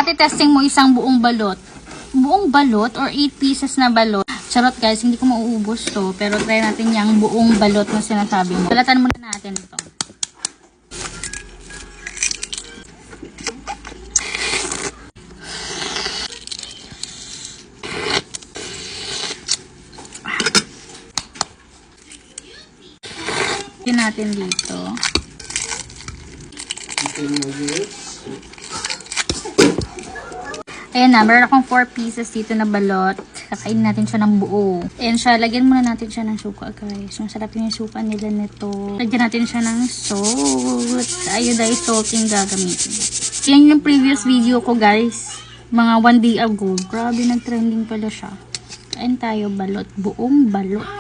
Testing mo isang buong balot. Buong balot or 8 pieces na balot. Charot guys, hindi ko mauubos to. Pero try natin yung buong balot na sinasabi mo. Balatan muna natin ito. Ito natin dito. Ayan na, meron akong 4 pieces dito na balot. Kakainin natin siya ng buo. Ayan siya, lagyan muna natin siya ng suka guys. Masarap yung suka nila nito. Lagyan natin siya ng salt. Iodized salt yung gagamitin. Yan yung previous video ko guys. Mga 1 day ago. Grabe, nag-trending pala siya. Kain tayo balot. Buong balot.